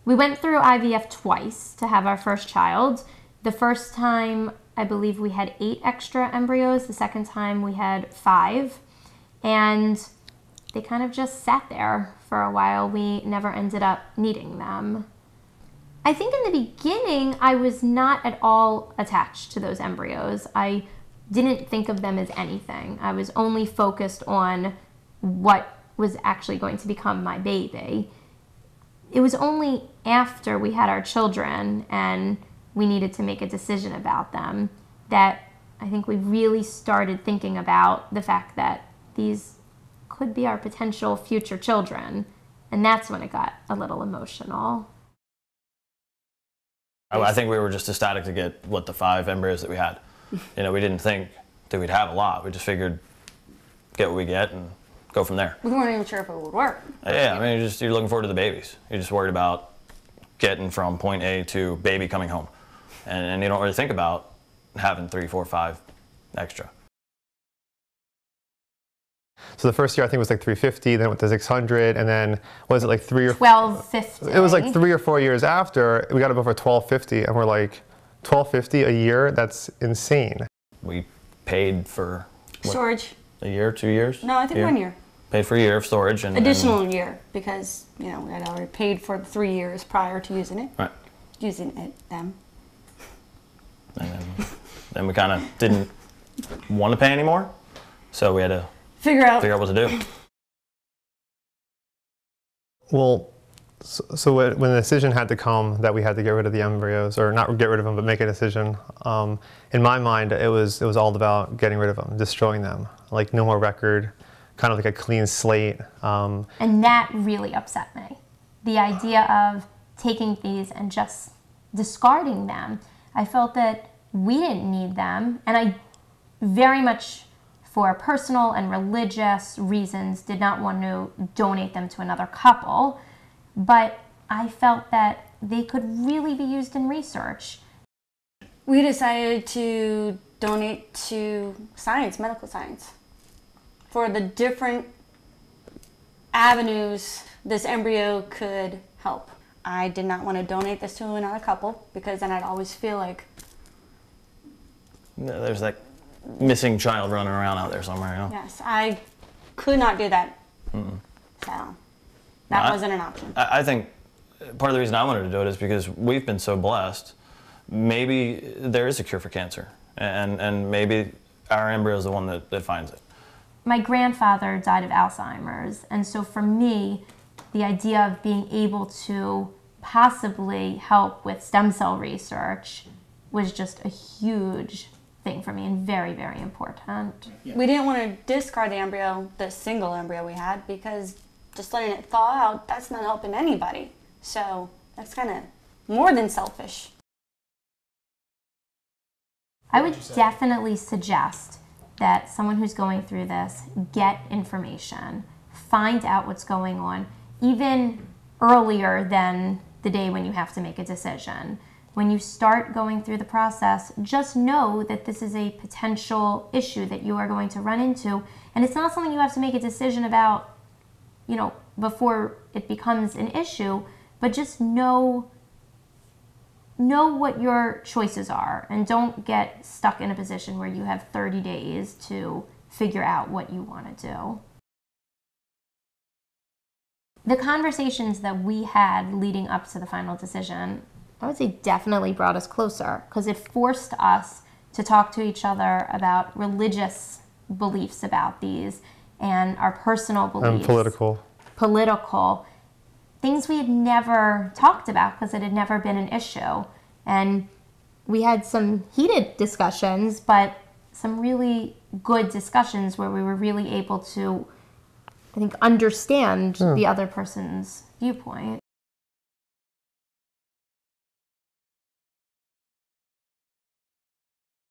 We went through IVF twice to have our first child. The first time, I believe we had 8 extra embryos. The second time we had 5. And they kind of just sat there for a while. We never ended up needing them. I think in the beginning, I was not at all attached to those embryos. I didn't think of them as anything. I was only focused on what was actually going to become my baby. It was only after we had our children and we needed to make a decision about them that I think we really started thinking about the fact that these could be our potential future children. And that's when it got a little emotional. I think we were just ecstatic to get, the 5 embryos that we had. You know, we didn't think that we'd have a lot. We just figured get what we get and go from there. We weren't even sure if it would work. Yeah, I mean, you're looking forward to the babies. You're just worried about getting from point A to baby coming home. And you don't really think about having 3, 4, 5 extra. So the first year I think it was like 350, then it went to 600, and then was it like 1250? It was like 3 or 4 years after we got up over 1250, and we're like, 1250 a year? That's insane. We paid for storage. A year, 2 years? No, I think 1 year. Paid for a year of storage and additional year because we had already paid for the 3 years prior to using it. Right. Using it them. And then we kind of didn't want to pay anymore, so we had to figure out what to do. Well, so when the decision had to come that we had to get rid of the embryos, or not get rid of them, but make a decision, in my mind, it was all about getting rid of them, destroying them, like no more record, kind of like a clean slate. And that really upset me. The idea of taking these and just discarding them. I felt that we didn't need them, and I very much, for personal and religious reasons, did not want to donate them to another couple, but I felt that they could really be used in research. We decided to donate to science, medical science, for the different avenues this embryo could help. I did not want to donate this to another couple because then I'd always feel like there's that missing child running around out there somewhere, you know? Yes, I could not do that. So that wasn't an option. I think part of the reason I wanted to do it is because we've been so blessed. Maybe there is a cure for cancer, and maybe our embryo is the one that finds it. My grandfather died of Alzheimer's, and so for me, the idea of being able to possibly help with stem cell research was just a huge thing for me and very, very important. We didn't want to discard the embryo, the single embryo we had, because just letting it thaw out, that's not helping anybody. So that's kind of more than selfish. I would definitely suggest that someone who's going through this get information, find out what's going on, even earlier than the day when you have to make a decision. When you start going through the process, just know that this is a potential issue that you are going to run into, and it's not something you have to make a decision about, before it becomes an issue, but just know what your choices are, and don't get stuck in a position where you have 30 days to figure out what you want to do. The conversations that we had leading up to the final decision, I would say definitely brought us closer, because it forced us to talk to each other about religious beliefs about these and our personal beliefs. And political things we had never talked about because it had never been an issue. And we had some heated discussions, but some really good discussions where we were really able to, I think, understand the other person's viewpoint.